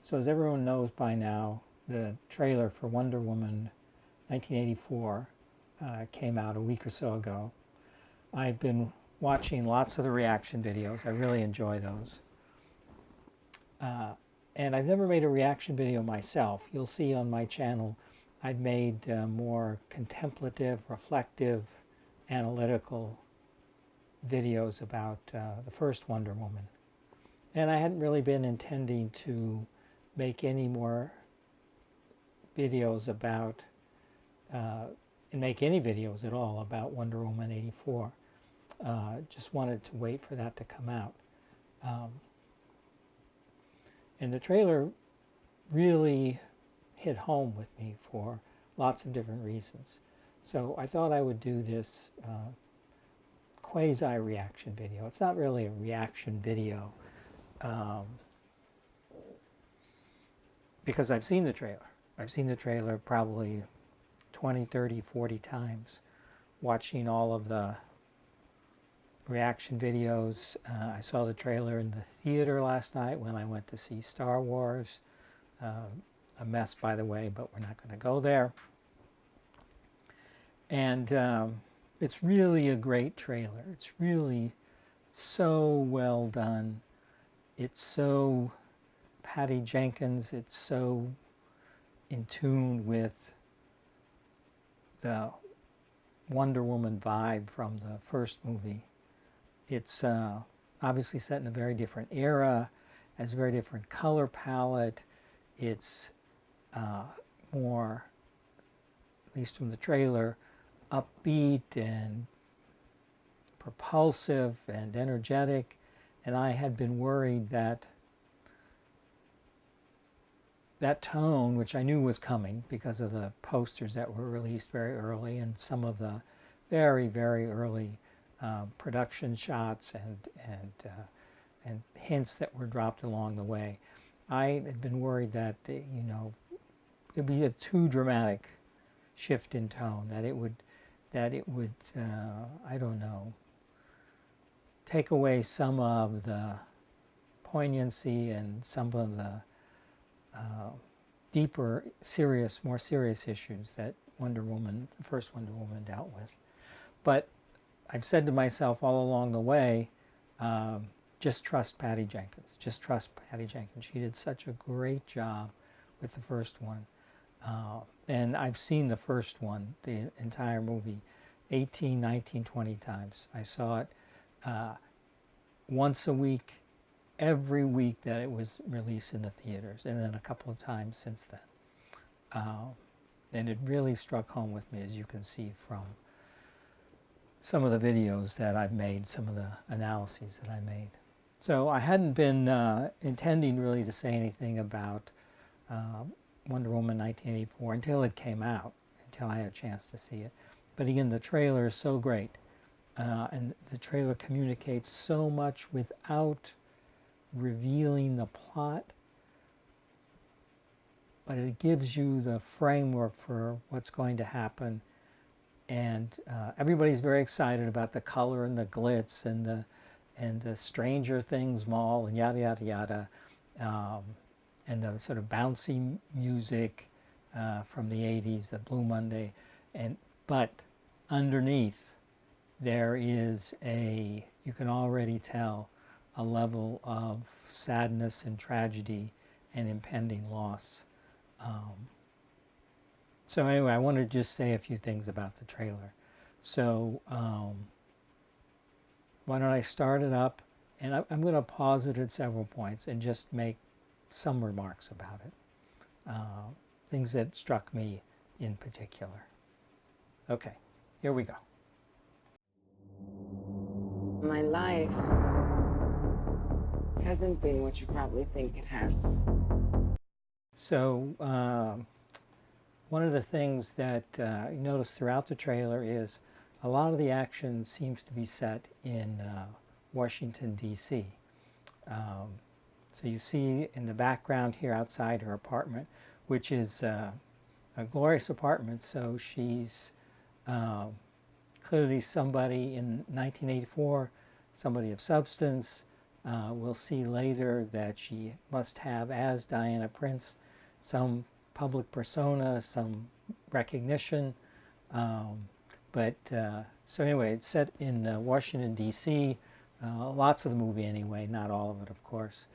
So as everyone knows by now, the trailer for Wonder Woman 1984 came out a week or so ago. I've been watching lots of the reaction videos. I really enjoy those. And I've never made a reaction video myself. You'll see on my channel I've made more contemplative, reflective, analytical videos about the first Wonder Woman. And I hadn't really been intending to make any more videos about, and make any videos at all about Wonder Woman 84. Just wanted to wait for that to come out. And the trailer really hit home with me for lots of different reasons. So I thought I would do this quasi-reaction video. It's not really a reaction video because I've seen the trailer. I've seen the trailer probably 20, 30, 40 times, watching all of the reaction videos. I saw the trailer in the theater last night when I went to see Star Wars. A mess, by the way, but we're not going to go there. And it's really a great trailer. It's really so well done. It's so Patty Jenkins. It's so in tune with the Wonder Woman vibe from the first movie. It's obviously set in a very different era, has a very different color palette. It's more, at least from the trailer, upbeat and propulsive and energetic. And I had been worried that that tone, which I knew was coming because of the posters that were released very early and some of the very, very early production shots and hints that were dropped along the way. I had been worried that, you know, it would be a too dramatic shift in tone, that it would I don't know, take away some of the poignancy and some of the deeper, more serious issues that Wonder Woman, the first Wonder Woman, dealt with. But I've said to myself all along the way, just trust Patty Jenkins. Just trust Patty Jenkins. She did such a great job with the first one. And I've seen the first one, the entire movie, 18, 19, 20 times. I saw it once a week, every week that it was released in the theaters, and then a couple of times since then. And it really struck home with me, as you can see from some of the videos that I've made, some of the analyses that I made. So I hadn't been intending really to say anything about Wonder Woman 1984 until it came out, until I had a chance to see it. But again, the trailer is so great, and the trailer communicates so much without revealing the plot, but it gives you the framework for what's going to happen. And everybody's very excited about the color and the glitz and the Stranger Things mall and yada yada yada, and the sort of bouncy music from the 80s, the Blue Monday, but underneath there is you can already tell, a level of sadness and tragedy and impending loss. So anyway, I want to just say a few things about the trailer. So why don't I start it up, and I'm going to pause it at several points and just make some remarks about it. Things that struck me in particular. Okay, here we go. My life hasn't been what you probably think it has. So one of the things that you notice throughout the trailer is a lot of the action seems to be set in Washington, D.C. So you see in the background here outside her apartment, which is a glorious apartment. So she's clearly somebody in 1984, somebody of substance, We'll see later that she must have, as Diana Prince, some public persona, some recognition. So anyway, it's set in Washington, D.C., lots of the movie anyway, not all of it, of course.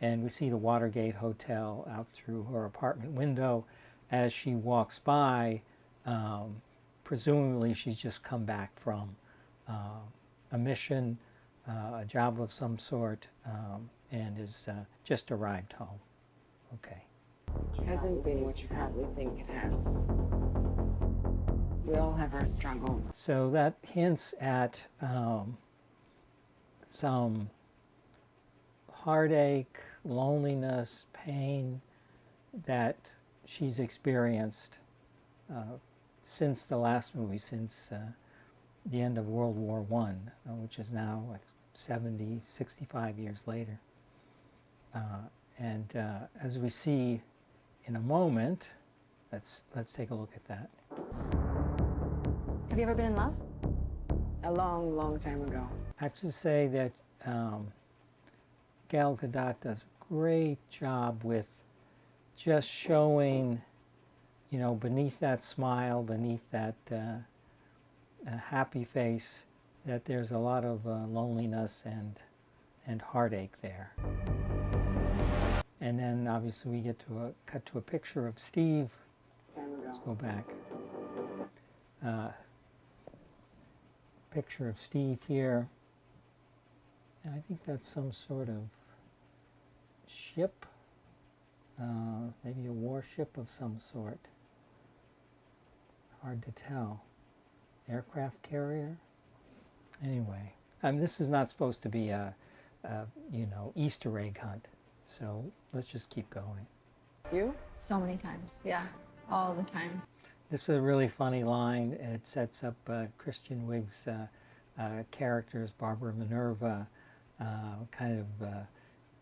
And we see the Watergate Hotel out through her apartment window. As she walks by, presumably she's just come back from a mission, a job of some sort, and is just arrived home. Okay. It hasn't been what you probably think it has. We all have our struggles. So that hints at some heartache, loneliness, pain that she's experienced since the last movie, since the end of World War I, which is now like 65 years later. As we see in a moment, let's take a look at that. Have you ever been in love? A long, long time ago. I have to say that Gal Gadot does a great job with just showing, you know, beneath that smile, beneath that happy face, that there's a lot of loneliness and heartache there. And then obviously we get to cut to a picture of Steve. Let's go back. Picture of Steve here. And I think that's some sort of ship, maybe a warship of some sort. Hard to tell. Aircraft carrier? Anyway, this is not supposed to be a Easter egg hunt. So let's just keep going. You? So many times, yeah, all the time. This is a really funny line. It sets up Kristen Wiig's characters, Barbara Minerva, kind of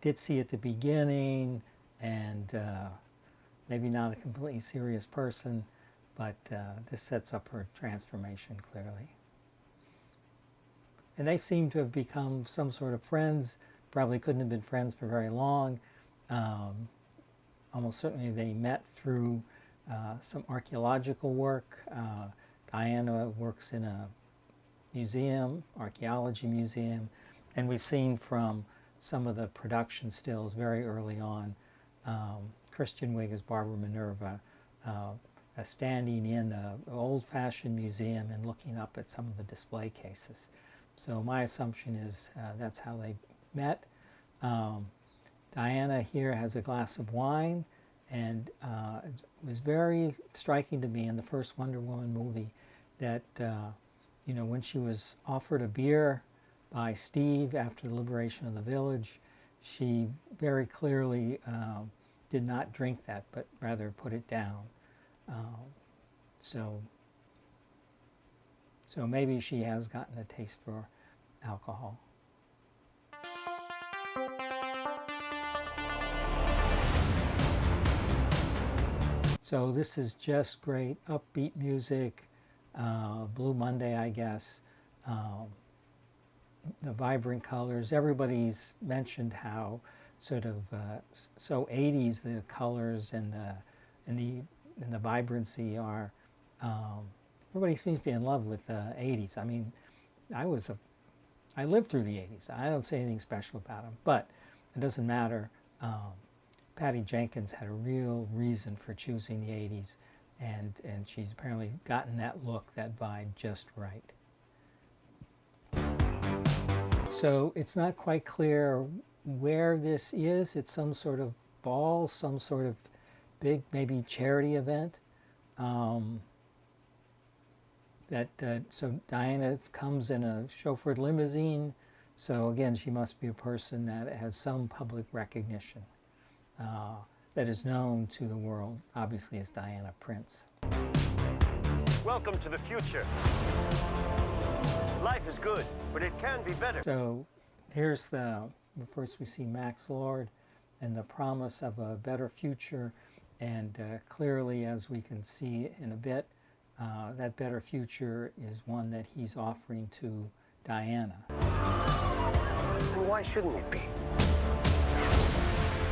ditzy at the beginning and maybe not a completely serious person, but this sets up her transformation clearly. And they seem to have become some sort of friends. Probably couldn't have been friends for very long. Almost certainly they met through some archaeological work. Diana works in a museum, archaeology museum, and we've seen from some of the production stills very early on, Kristen Wiig as Barbara Minerva, standing in an old-fashioned museum and looking up at some of the display cases. So my assumption is that's how they met. Diana here has a glass of wine, and it was very striking to me in the first Wonder Woman movie that when she was offered a beer by Steve after the liberation of the village, she very clearly did not drink that, but rather put it down. So maybe she has gotten a taste for alcohol. So this is just great, upbeat music, Blue Monday, I guess. The vibrant colors. Everybody's mentioned how sort of so 80s the colors and the vibrancy are. Everybody seems to be in love with the 80s. I mean, I lived through the 80s. I don't say anything special about them, but it doesn't matter. Patty Jenkins had a real reason for choosing the 80s, and she's apparently gotten that look, that vibe just right. So it's not quite clear where this is. It's some sort of ball, some sort of big, maybe charity event. So Diana comes in a chauffeured limousine. So again, she must be a person that has some public recognition, that is known to the world, obviously as Diana Prince. Welcome to the future. Life is good, but it can be better. So here's first we see Max Lord and the promise of a better future, and clearly, as we can see in a bit, that better future is one that he's offering to Diana. And why shouldn't it be?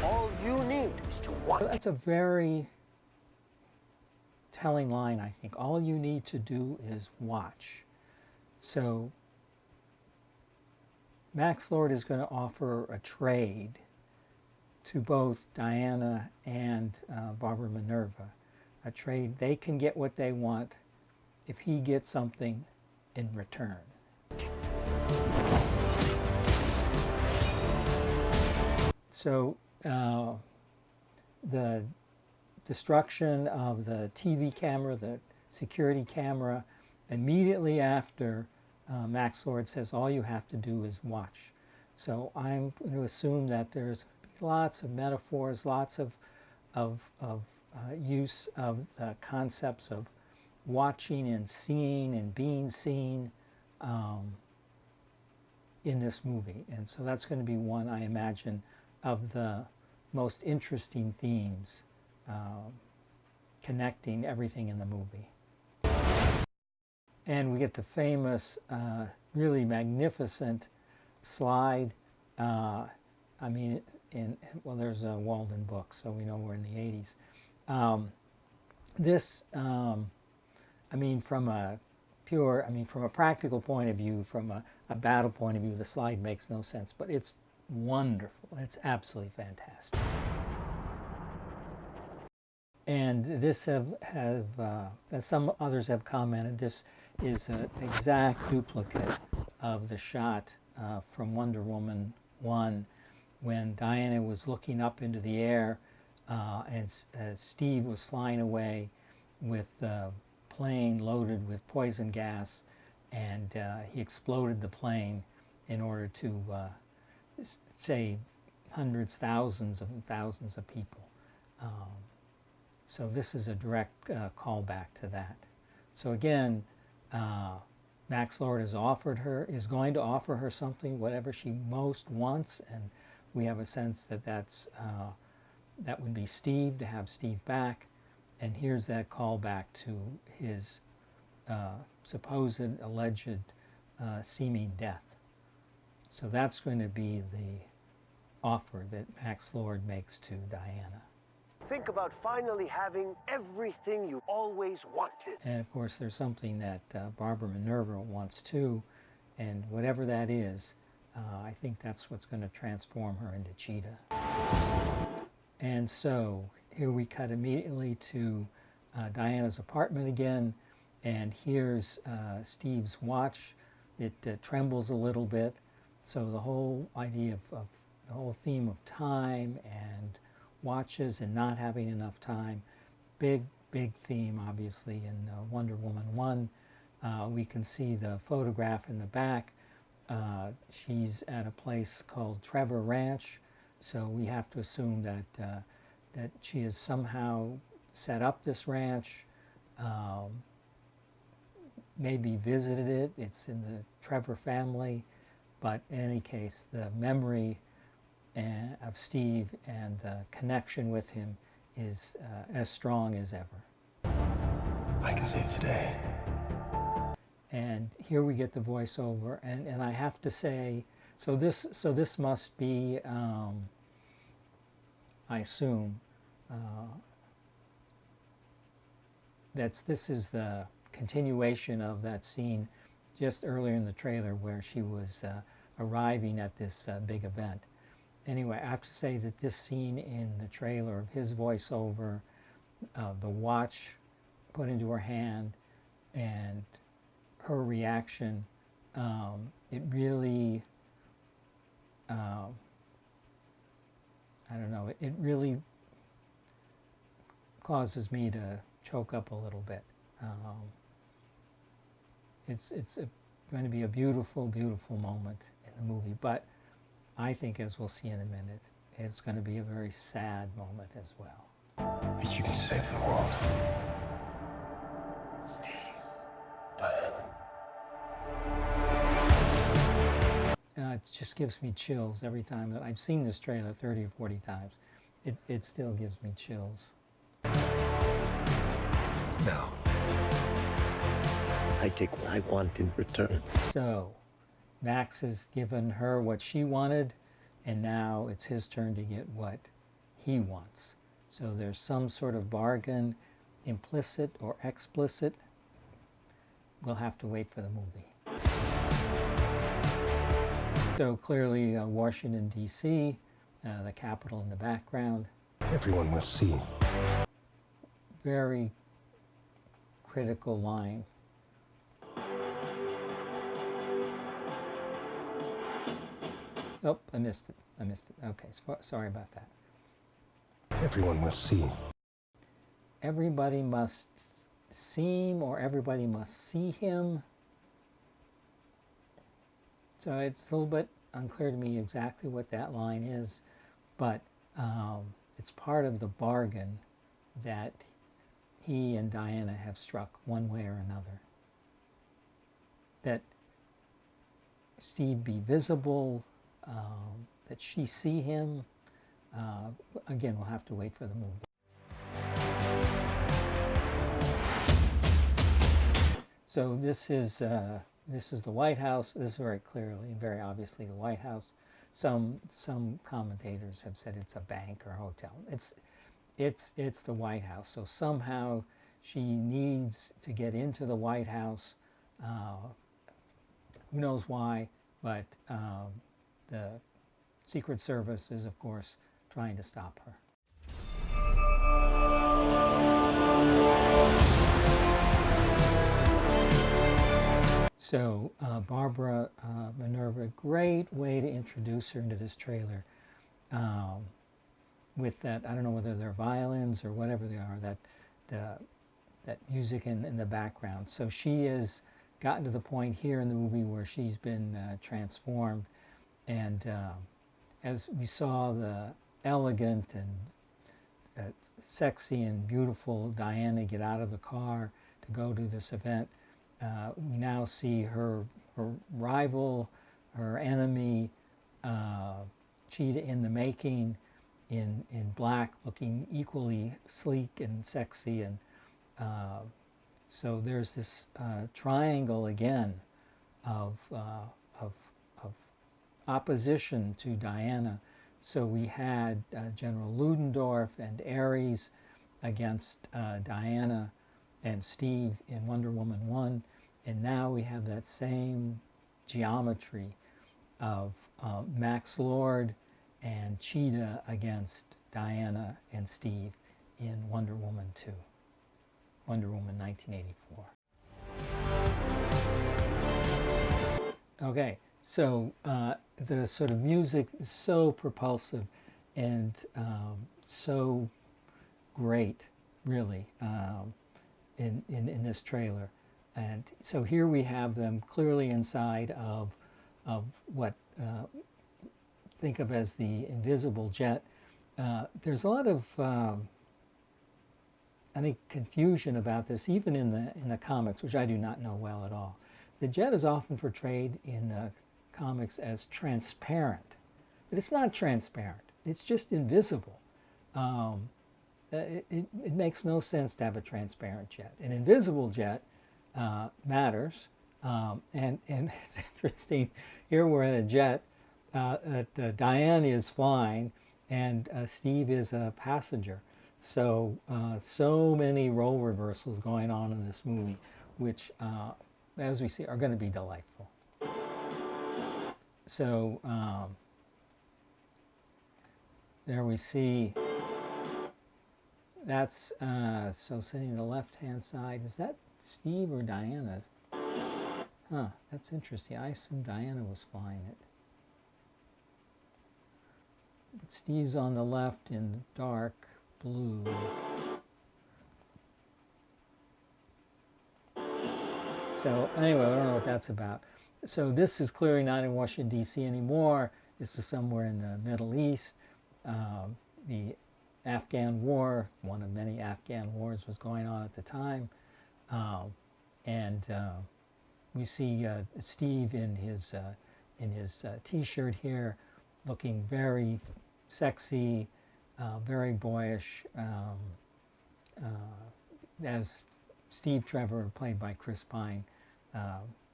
All you need is to watch. That's a very telling line, I think. All you need to do is watch. So Max Lord is going to offer a trade to both Diana and Barbara Minerva. A trade, they can get what they want if he gets something in return. So the destruction of the TV camera, the security camera, immediately after Max Lord says all you have to do is watch. So I'm going to assume that there's lots of metaphors, lots of use of the concepts of watching and seeing and being seen in this movie. And so that's going to be one, I imagine, of the most interesting themes connecting everything in the movie. And we get the famous, really magnificent slide. I mean, well, there's a Walden book, so we know we're in the 80s. This, I mean, from a practical point of view, from a battle point of view, the slide makes no sense, but it's wonderful. It's absolutely fantastic. And this as some others have commented, this is an exact duplicate of the shot from Wonder Woman 1 when Diana was looking up into the air and Steve was flying away with the plane loaded with poison gas, and he exploded the plane in order to save hundreds, thousands of people. So this is a direct callback to that. So again, Max Lord is going to offer her something, whatever she most wants, and we have a sense that that would be Steve, to have Steve back. And here's that callback to his supposed, alleged, seeming death. So that's going to be the offer that Max Lord makes to Diana. Think about finally having everything you always wanted. And of course, there's something that Barbara Minerva wants too, and whatever that is, I think that's what's going to transform her into Cheetah. And so here we cut immediately to Diana's apartment again, and here's Steve's watch. It trembles a little bit. So the whole idea of the whole theme of time and watches and not having enough time, big theme obviously in Wonder Woman 1. We can see the photograph in the back. She's at a place called Trevor Ranch, so we have to assume that that she has somehow set up this ranch, maybe visited it. It's in the Trevor family, but in any case, the memory of Steve and the connection with him is as strong as ever. I can save today. And here we get the voiceover, and I have to say, so this must be, I assume, this is the continuation of that scene just earlier in the trailer where she was arriving at this big event. Anyway, I have to say that this scene in the trailer of his voiceover, the watch put into her hand, and her reaction, it really, I don't know, it really causes me to choke up a little bit. It's going to be a beautiful moment in the movie, but I think, as we'll see in a minute, it's going to be a very sad moment as well. But you can save the world. Steve. It just gives me chills every time. I've seen this trailer 30 or 40 times. It still gives me chills. No. I take what I want in return. So, Max has given her what she wanted, and now it's his turn to get what he wants. So there's some sort of bargain, implicit or explicit. We'll have to wait for the movie. So clearly Washington, D.C., the Capitol in the background. Everyone must see. Very critical line. Oh, I missed it. Okay, sorry about that. Everyone must see. Everybody must see him, or everybody must see him. So it's a little bit unclear to me exactly what that line is, but it's part of the bargain that he and Diana have struck one way or another. That Steve be visible, that she see him. Again, we'll have to wait for the movie. So this is the White House. This is very clearly and very obviously the White House. Some commentators have said it's a bank or a hotel. It's the White House. So somehow she needs to get into the White House. Who knows why? But the Secret Service is, of course, trying to stop her. So Barbara Minerva, great way to introduce her into this trailer with that, I don't know whether they're violins or whatever they are, that music in the background. So she has gotten to the point here in the movie where she's been transformed, and as we saw the elegant and sexy and beautiful Diana get out of the car to go to this event, we now see her rival, her enemy, Cheetah in the making, in black, looking equally sleek and sexy, and so there's this triangle again of opposition to Diana. So we had General Ludendorff and Ares against Diana and Steve in Wonder Woman 1, and now we have that same geometry of Max Lord and Cheetah against Diana and Steve in Wonder Woman 2, Wonder Woman 1984. Okay, so the sort of music is so propulsive and so great, really, in this trailer. And so here we have them clearly inside of what think of as the invisible jet. There's a lot of I think confusion about this, even in the comics, which I do not know well at all. The jet is often portrayed in the comics as transparent, but it's not transparent. It's just invisible. It makes no sense to have a transparent jet. An invisible jet matters, and it's interesting. Here we're in a jet that Diane is flying, and Steve is a passenger. So so many role reversals going on in this movie, which, as we see, are going to be delightful. So there we see. That's so sitting on the left-hand side. Is that Steve or Diana? Huh, that's interesting. I assume Diana was flying it. But Steve's on the left in dark blue. So anyway, I don't know what that's about. So this is clearly not in Washington, D.C. anymore. This is somewhere in the Middle East. The Afghan War, one of many Afghan wars, was going on at the time. And we see Steve in his T-shirt here, looking very sexy, very boyish, as Steve Trevor, played by Chris Pine,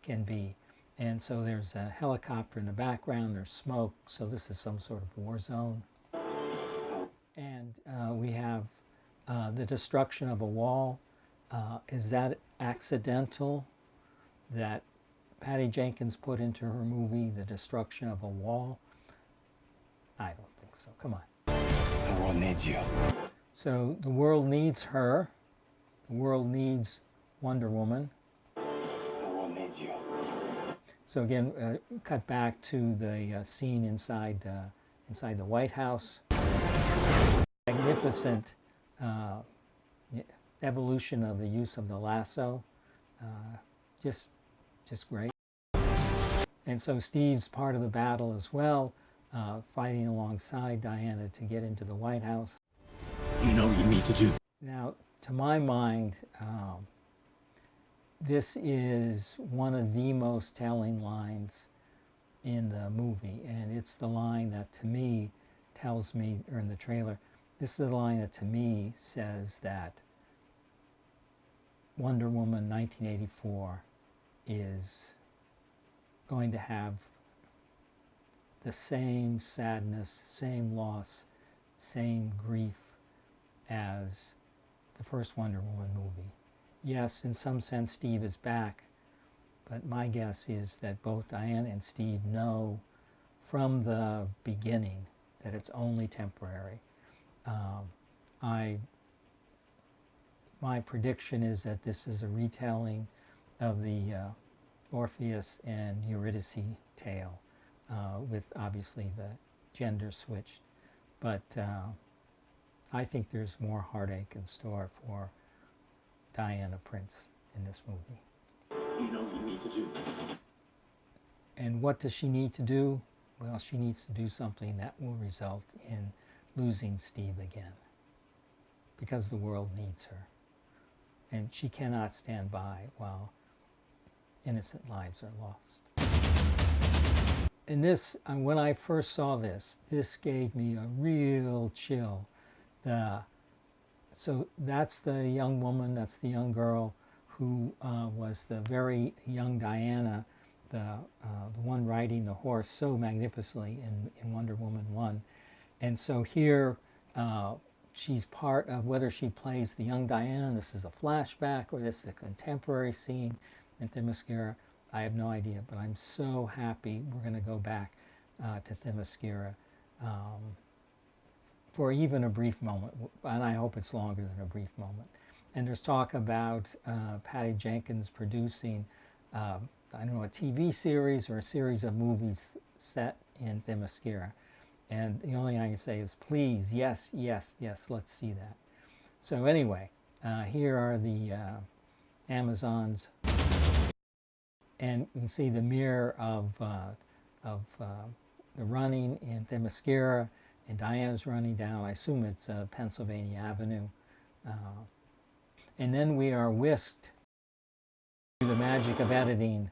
can be. And so there's a helicopter in the background, there's smoke, so this is some sort of war zone. And we have the destruction of a wall. Is that accidental that Patty Jenkins put into her movie, the destruction of a wall? I don't think so. Come on. The world needs you. So the world needs her. The world needs Wonder Woman. The world needs you. So again, cut back to the scene inside the White House. Magnificent evolution of the use of the lasso. Just great. And so Steve's part of the battle as well, fighting alongside Diana to get into the White House. You know what you need to do. Now, to my mind, this is one of the most telling lines in the movie, and it's the line that to me tells me, or in the trailer, this is the line that to me says that Wonder Woman 1984 is going to have the same sadness, same loss, same grief as the first Wonder Woman movie. Yes, in some sense Steve is back, but my guess is that both Diane and Steve know from the beginning that it's only temporary. My prediction is that this is a retelling of the Orpheus and Eurydice tale, with obviously the gender switched. But I think there's more heartache in store for Diana Prince in this movie. You know what you need to do. And what does she need to do? Well, she needs to do something that will result in losing Steve again, because the world needs her. And she cannot stand by while innocent lives are lost. And this, when I first saw this gave me a real chill. So that's the young woman, that's the young girl who was the very young Diana, the one riding the horse so magnificently in Wonder Woman 1. And so here she's part of, whether she plays the young Diana, this is a flashback, or this is a contemporary scene in Themyscira, I have no idea, but I'm so happy we're going to go back to Themyscira for even a brief moment, and I hope it's longer than a brief moment. And there's talk about Patty Jenkins producing, I don't know, a TV series or a series of movies set in Themyscira. And the only thing I can say is, please, yes, yes, yes, let's see that. So anyway, here are the Amazons. And you can see the mirror of the running in Themyscira, and Diana's running down, I assume it's Pennsylvania Avenue. And then we are whisked through the magic of editing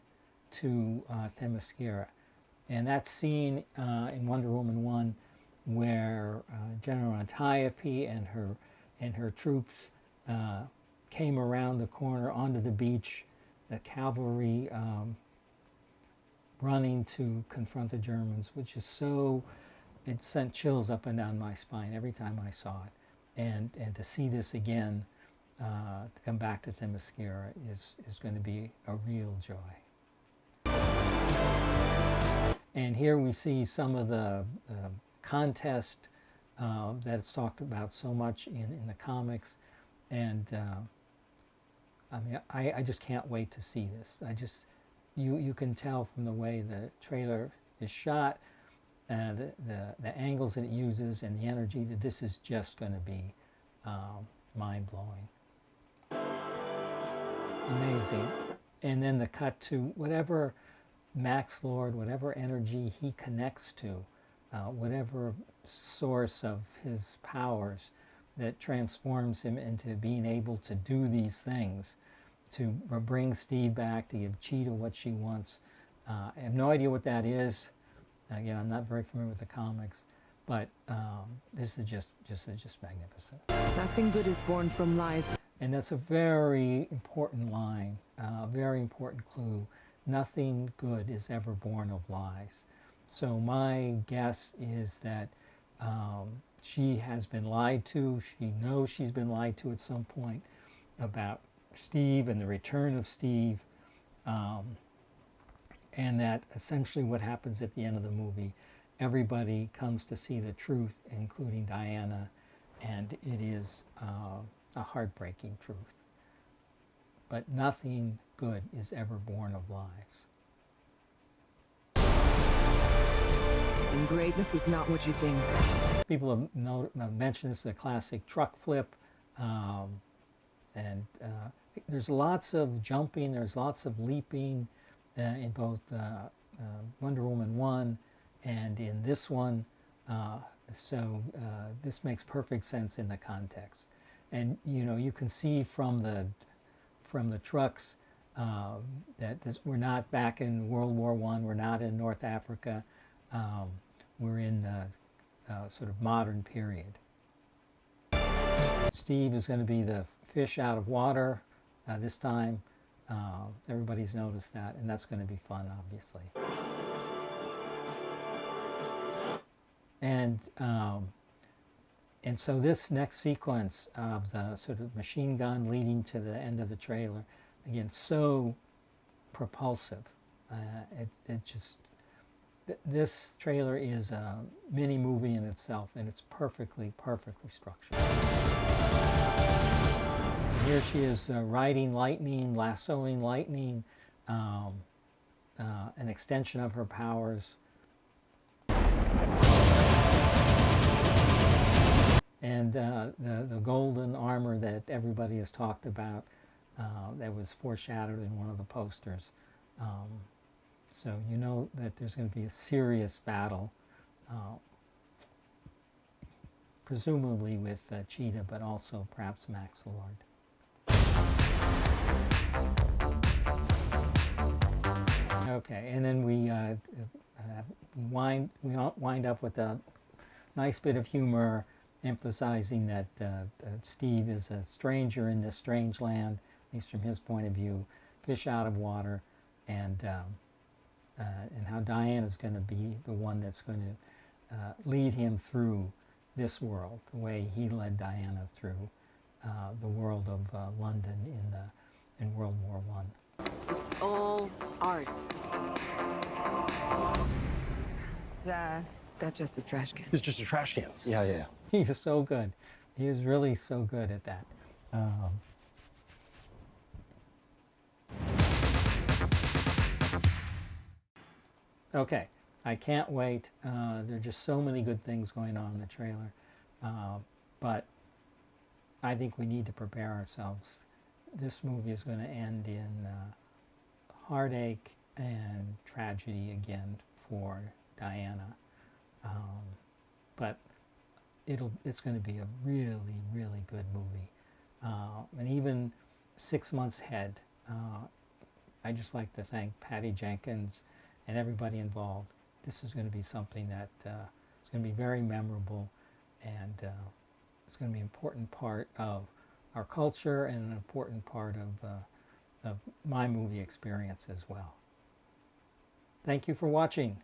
to Themyscira. And that scene in Wonder Woman 1 where General Antiope and her troops came around the corner onto the beach, the cavalry running to confront the Germans, which is so, it sent chills up and down my spine every time I saw it. And to see this again, to come back to Themyscira is going to be a real joy. And here we see some of the contest that it's talked about so much in the comics. And I mean, I just can't wait to see this. You can tell from the way the trailer is shot, the angles that it uses and the energy, that this is just going to be mind-blowing. Amazing. And then the cut to whatever Max Lord, whatever energy he connects to, whatever source of his powers that transforms him into being able to do these things, to bring Steve back, to give Cheetah what she wants. I have no idea what that is. Again, I'm not very familiar with the comics, but this is just magnificent. Nothing good is born from lies. And that's a very important line, a very important clue nothing good is ever born of lies. So my guess is that she has been lied to. She knows she's been lied to at some point about Steve and the return of Steve. And that essentially what happens at the end of the movie, everybody comes to see the truth, including Diana, and it is a heartbreaking truth. But nothing good is ever born of lies. And greatness is not what you think. People have mentioned this is a classic truck flip, and there's lots of jumping, there's lots of leaping in both Wonder Woman 1 and in this one, so this makes perfect sense in the context. And you know, you can see from the trucks that we're not back in World War I, we're not in North Africa, we're in the sort of modern period. Steve is going to be the fish out of water this time. Everybody's noticed that, and that's going to be fun, obviously. And so this next sequence of the sort of machine gun leading to the end of the trailer, again, so propulsive. This trailer is a mini movie in itself, and it's perfectly structured. Here she is riding lightning, lassoing lightning, an extension of her powers. And the golden armor that everybody has talked about, that was foreshadowed in one of the posters. So you know that there's going to be a serious battle, presumably with Cheetah, but also perhaps Max Lord. Okay, and then we wind up with a nice bit of humor, emphasizing that Steve is a stranger in this strange land, at least from his point of view, fish out of water, and how Diana is going to be the one that's going to lead him through this world, the way he led Diana through the world of London in World War I. It's all art. That's just a trash can. It's just a trash can. Yeah. He is so good. He is really so good at that. Okay, I can't wait. There are just so many good things going on in the trailer. But I think we need to prepare ourselves. This movie is going to end in heartache and tragedy again for Diana. But it's going to be a really, really good movie. And even 6 months ahead, I'd just like to thank Patty Jenkins and everybody involved. This is going to be something that is going to be very memorable, and it's going to be an important part of our culture and an important part of my movie experience as well. Thank you for watching.